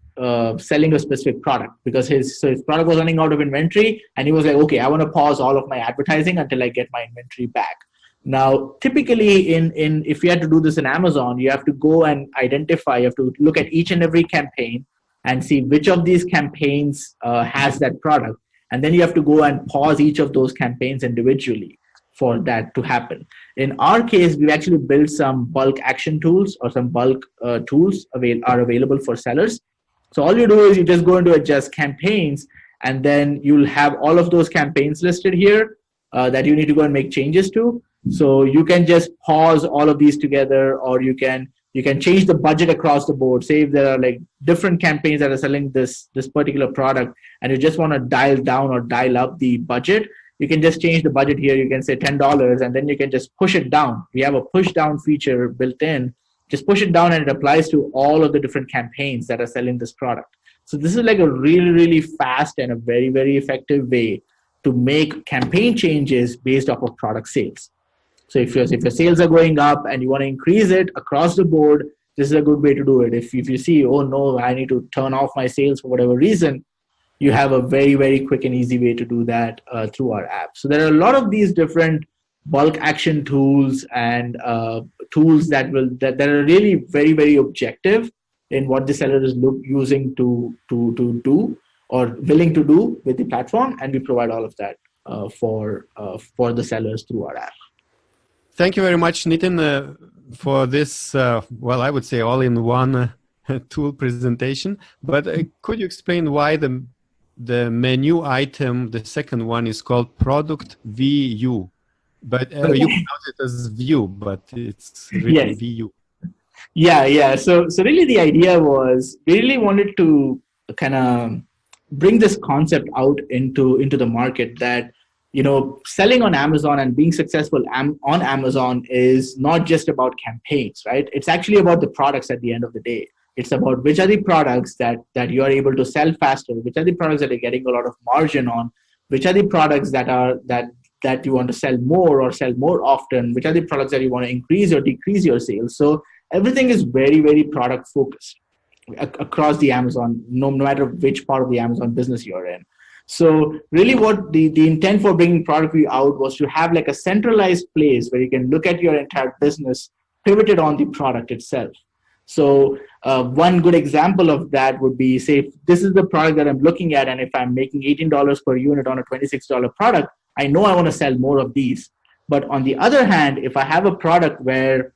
selling a specific product because his product was running out of inventory, and he was like, okay, I want to pause all of my advertising until I get my inventory back. Now, typically if you had to do this in Amazon, you have to go and identify, you have to look at each and every campaign and see which of these campaigns has that product. And then you have to go and pause each of those campaigns individually for that to happen. In our case, we've actually built some bulk action tools, or some bulk tools are available for sellers. So all you do is you just go into adjust campaigns, and then you'll have all of those campaigns listed here that you need to go and make changes to. So you can just pause all of these together, or you can change the budget across the board. Say if there are like different campaigns that are selling this particular product, and you just want to dial down or dial up the budget, you can just change the budget here. You can say $10, and then you can just push it down. We have a push down feature built in. Just push it down, and it applies to all of the different campaigns that are selling this product. So this is like a really, really fast and a very, very effective way to make campaign changes based off of product sales. So if your sales are going up and you want to increase it across the board, this is a good way to do it. If you see, oh no, I need to turn off my sales for whatever reason, you have a very, very quick and easy way to do that through our app. So there are a lot of these different bulk action tools and tools that are really very, very objective in what the seller is using to do or willing to do with the platform, and we provide all of that for the sellers through our app. Thank you very much, Nitin, for this, I would say all-in-one tool presentation. But could you explain why the menu item, the second one, is called Product VU? But you pronounce it as View, but it's really VU. Yeah. So really the idea was we really wanted to kind of bring this concept out into the market that, selling on Amazon and being successful on Amazon is not just about campaigns, right? It's actually about the products at the end of the day. It's about which are the products that you are able to sell faster, which are the products that are getting a lot of margin on, which are the products that you want to sell more or sell more often, which are the products that you want to increase or decrease your sales. So everything is very, very product focused. across the Amazon, no matter which part of the Amazon business you're in. So really what the intent for bringing product view out was to have like a centralized place where you can look at your entire business pivoted on the product itself. So one good example of that would be, say, if this is the product that I'm looking at, and if I'm making $18 per unit on a $26 product, I know I want to sell more of these. But on the other hand, if I have a product where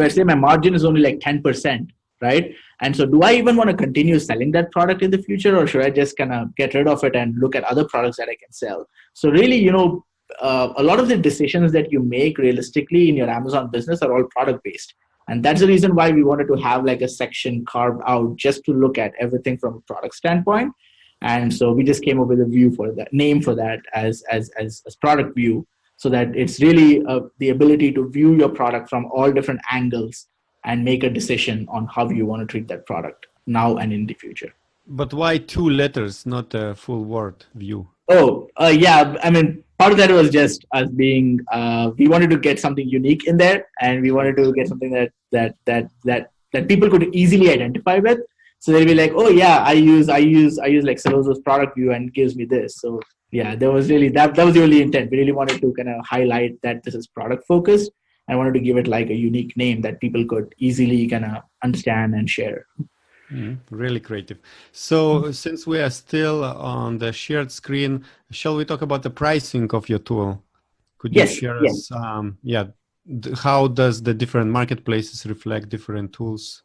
say my margin is only like 10%, right? And so do I even want to continue selling that product in the future, or should I just kind of get rid of it and look at other products that I can sell? So really, a lot of the decisions that you make realistically in your Amazon business are all product based. And that's the reason why we wanted to have like a section carved out just to look at everything from a product standpoint. And so we just came up with a view for that, name for that as product view, so that it's really the ability to view your product from all different angles and make a decision on how you want to treat that product now and in the future. But why 2 letters, not a full word view? Yeah. I mean, part of that was just us being, we wanted to get something unique in there, and we wanted to get something that people could easily identify with. So they'll be like, oh yeah, I use like Sellozo's product view and it gives me this. So yeah, there was really, that was the only intent. We really wanted to kind of highlight that this is product focused. I wanted to give it like a unique name that people could easily kind of understand and share. Really creative. So since we are still on the shared screen, shall we talk about the pricing of your tool? Could you share us, how does the different marketplaces reflect different tools?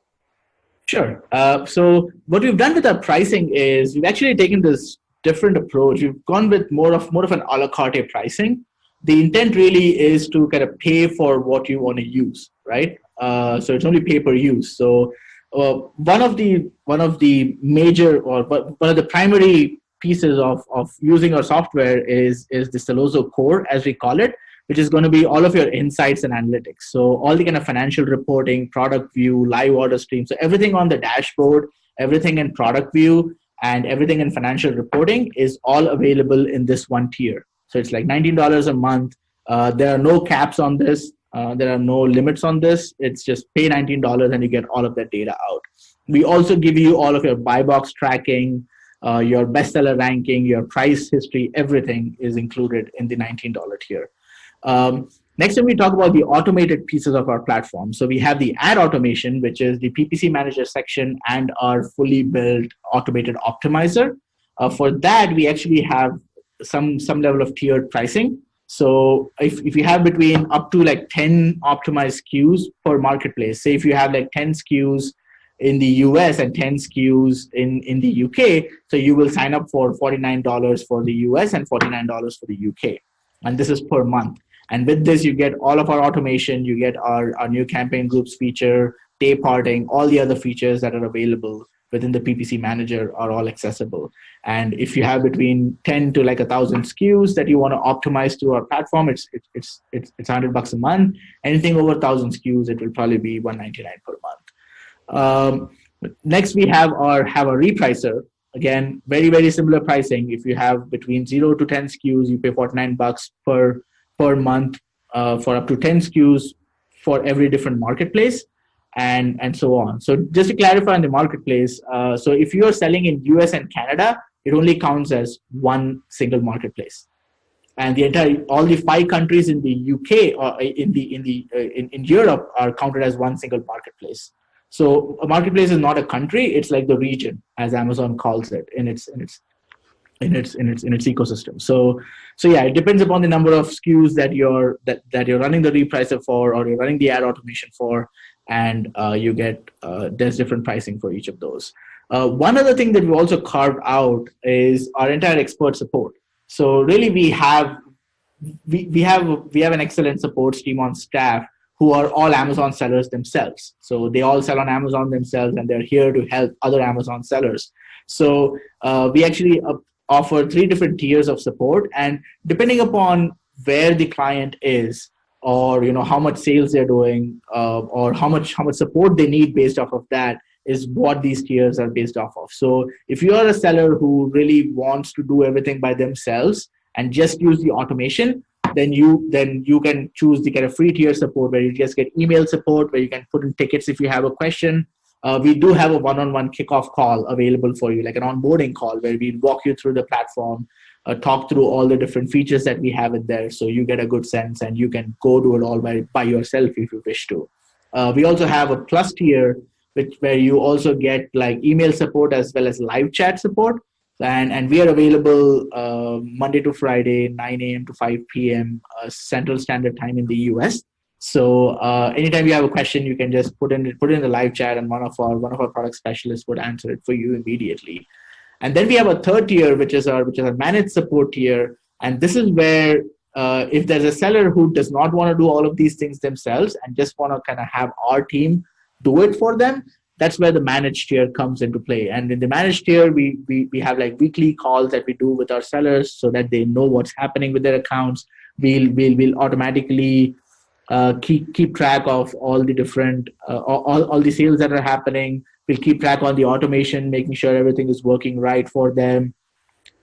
Sure. So what we've done with our pricing is we've actually taken this different approach. We've gone with more of an a la carte pricing. The intent really is to kind of pay for what you want to use, right? So it's only pay per use. So one of the major, or one of the primary pieces of using our software is the Sellozo core, as we call it, which is going to be all of your insights and analytics. So all the kind of financial reporting, product view, live order stream. So everything on the dashboard, everything in product view, and everything in financial reporting is all available in this one tier. So it's like $19 a month. There are no caps on this. There are no limits on this. It's just pay $19 and you get all of that data out. We also give you all of your buy box tracking, your bestseller ranking, your price history, everything is included in the $19 tier. Next time we talk about the automated pieces of our platform. So we have the ad automation, which is the PPC manager section, and our fully built automated optimizer. For that, we actually have some level of tiered pricing. So if you have between up to like 10 optimized SKUs per marketplace, say if you have like 10 SKUs in the US and 10 SKUs in the UK, so you will sign up for $49 for the US and $49 for the UK. And this is per month. And with this, you get all of our automation, you get our new campaign groups feature, day parting, all the other features that are available within the PPC manager are all accessible. And if you have between 10 to like 1,000 SKUs that you want to optimize to our platform, it's $100 a month. Anything over 1,000 SKUs, it will probably be $199 per month. Next, we have our Repricer. Again, very, very similar pricing. If you have between 0 to 10 SKUs, you pay $49 per month for up to 10 SKUs for every different marketplace, and so on. So just to clarify on the marketplace, so if you are selling in US and Canada, it only counts as one single marketplace. And all the 5 countries in the UK or in Europe are counted as one single marketplace. So a marketplace is not a country; it's like the region, as Amazon calls it in its ecosystem. So yeah, it depends upon the number of SKUs that you're running the Repricer for, or you're running the ad automation for, and you get there's different pricing for each of those. One other thing that we also carved out is our entire expert support. So really, we have an excellent support team on staff who are all Amazon sellers themselves. So they all sell on Amazon themselves, and they're here to help other Amazon sellers. So we actually offer 3 different tiers of support, and depending upon where the client is, or how much sales they're doing, or how much support they need, based off of that is what these tiers are based off of. So if you are a seller who really wants to do everything by themselves and just use the automation, then you can choose the kind of free tier support, where you just get email support, where you can put in tickets if you have a question, we do have a one-on-one kickoff call available for you, like an onboarding call where we walk you through the platform, talk through all the different features that we have in there, so you get a good sense and you can go do it all by yourself if you wish to. We also have a plus tier, where you also get like email support as well as live chat support. And we are available Monday to Friday, 9 a.m. to 5 p.m. Central Standard Time in the US. So anytime you have a question, you can just put in the live chat, and one of our product specialists would answer it for you immediately. And then we have a third tier, which is our managed support tier. And this is where if there's a seller who does not want to do all of these things themselves and just want to kind of have our team do it for them, that's where the managed tier comes into play. And in the managed tier, we have like weekly calls that we do with our sellers so that they know what's happening with their accounts. We'll automatically keep track of all the different all the sales that are happening. We'll keep track on the automation, making sure everything is working right for them.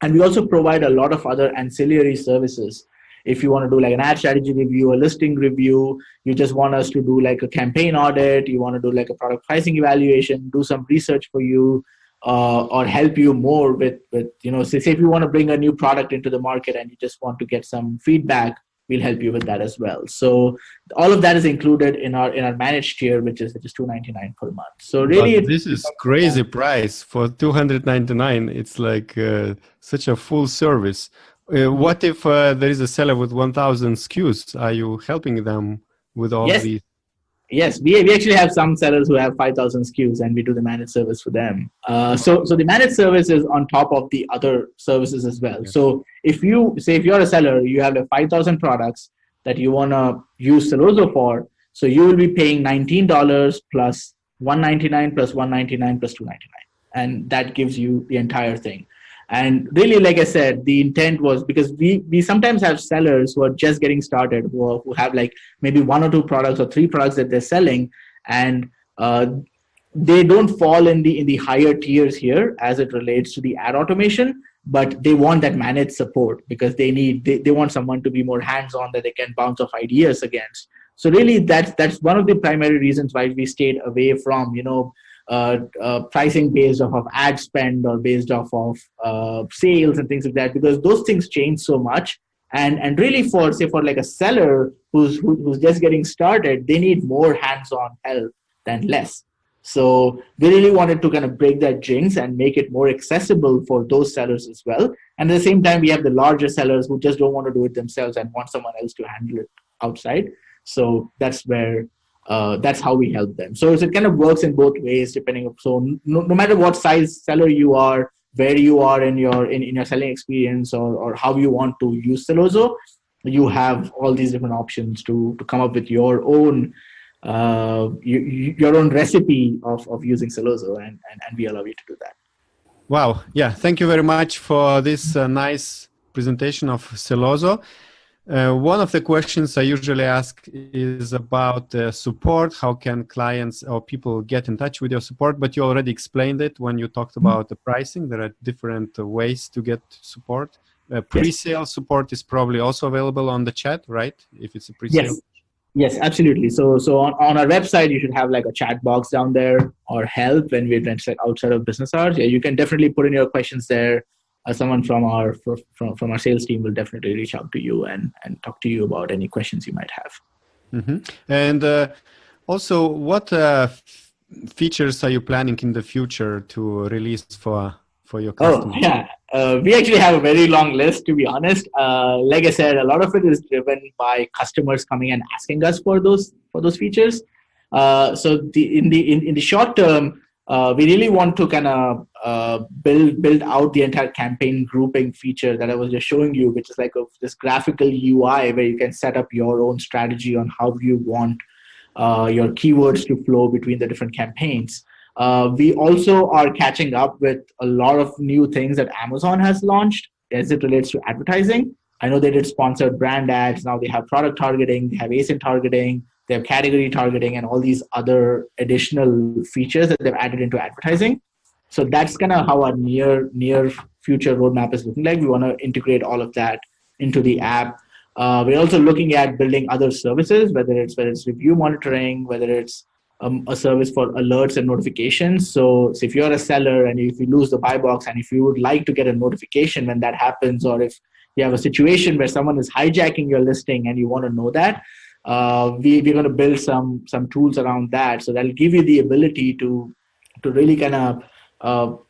And we also provide a lot of other ancillary services. If you want to do like an ad strategy review, a listing review, you just want us to do like a campaign audit, you want to do like a product pricing evaluation, do some research for you, or help you more with say if you want to bring a new product into the market and you just want to get some feedback, we'll help you with that as well. So all of that is included in our managed tier, which is $299 per month. So really, this is crazy price for $299. It's like such a full service. What if there is a seller with 1,000 SKUs? Are you helping them with all these? Yes, we actually have some sellers who have 5,000 SKUs, and we do the managed service for them. So the managed service is on top of the other services as well. Okay. So if you're a seller, you have like 5,000 products that you want to use Sellozo for, so you will be paying $19 plus $199 plus $199 plus $299, and that gives you the entire thing. And really, like I said, the intent was because we sometimes have sellers who are just getting started, who have like maybe 1 or 2 products or 3 products that they're selling, and they don't fall in the higher tiers here as it relates to the ad automation, but they want that managed support because they want someone to be more hands-on that they can bounce off ideas against. So really, that's one of the primary reasons why we stayed away from pricing based off of ad spend or based off of sales and things like that, because those things change so much. And really for like a seller who's just getting started, they need more hands-on help than less. So we really wanted to kind of break that jinx and make it more accessible for those sellers as well. And at the same time, we have the larger sellers who just don't want to do it themselves and want someone else to handle it outside. So that's where that's how we help them. So it kind of works in both ways, depending. So no matter what size seller you are, where you are in your selling experience, or how you want to use Sellozo, you have all these different options to come up with your own recipe of using Sellozo, and we allow you to do that. Wow. Yeah. Thank you very much for this nice presentation of Sellozo. One of the questions I usually ask is about support. How can clients or people get in touch with your support? But you already explained it when you talked about the pricing. There are different ways to get support. Pre-sale support is probably also available on the chat, right? If it's a pre-sale. Yes, absolutely. So on our website, you should have like a chat box down there, or help when we're outside of business hours. Yeah, you can definitely put in your questions there. Someone from our sales team will definitely reach out to you and talk to you about any questions you might have. Mm-hmm. And also, what features are you planning in the future to release for your customers? Oh, yeah. We actually have a very long list, to be honest. Like I said, a lot of it is driven by customers coming and asking us for those features. So in the short term, we really want to kind of build out the entire campaign grouping feature that I was just showing you, which is like this graphical UI where you can set up your own strategy on how you want your keywords to flow between the different campaigns. We also are catching up with a lot of new things that Amazon has launched as it relates to advertising. I know they did sponsored brand ads. Now they have product targeting, they have ASIN targeting, they have category targeting, and all these other additional features that they've added into advertising. So that's kind of how our near future roadmap is looking like. We want to integrate all of that into the app. We're also looking at building other services, whether it's review monitoring, whether it's a service for alerts and notifications. So if you're a seller and if you lose the buy box and if you would like to get a notification when that happens, or if you have a situation where someone is hijacking your listing and you want to know that, we're going to build some tools around that. So that'll give you the ability to really kind of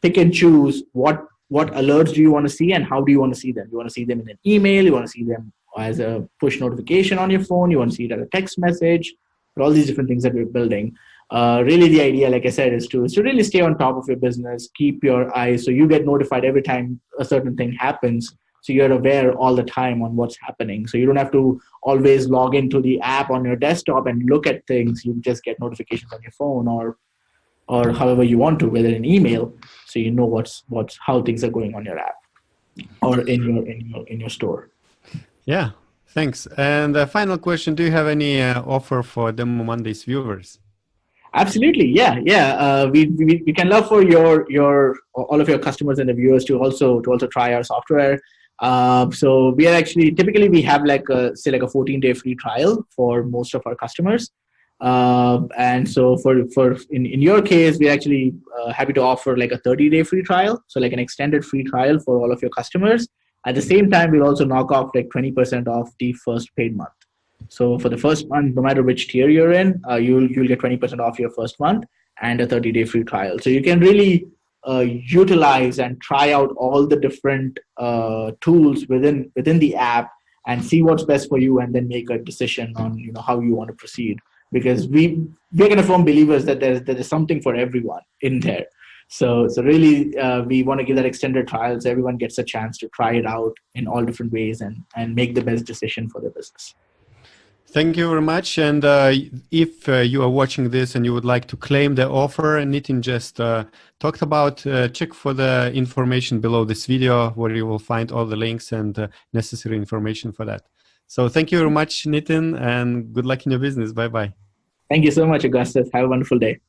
pick and choose what alerts do you want to see and how do you want to see them. You want to see them in an email, you want to see them as a push notification on your phone, you want to see it as a text message, all these different things that we're building. Really the idea, like I said, is to really stay on top of your business, keep your eyes, so you get notified every time a certain thing happens. So you're aware all the time on what's happening. So you don't have to always log into the app on your desktop and look at things. You just get notifications on your phone or however you want to, whether in email, so you know how things are going on your app or in your store. Yeah, thanks. And the final question: do you have any offer for Demo Mondays viewers? Absolutely, yeah. We can love for all of your customers and the viewers to also try our software. So we are actually typically we have like a 14-day free trial for most of our customers. And so for in your case, we're actually happy to offer like a 30-day free trial, so like an extended free trial for all of your customers. At the same time, we'll also knock off like 20% off the first paid month. So for the first month, no matter which tier you're in, you'll get 20% off your first month and a 30-day free trial. So you can really utilize and try out all the different tools within the app and see what's best for you, and then make a decision on how you want to proceed. Because we're kind of firm believers that there is something for everyone in there. So really, we want to give that extended trial so everyone gets a chance to try it out in all different ways and make the best decision for their business. Thank you very much. And if you are watching this and you would like to claim the offer Nitin just talked about, check for the information below this video, where you will find all the links and necessary information for that. So thank you very much, Nitin, and good luck in your business. Bye-bye. Thank you so much, Augustus. Have a wonderful day.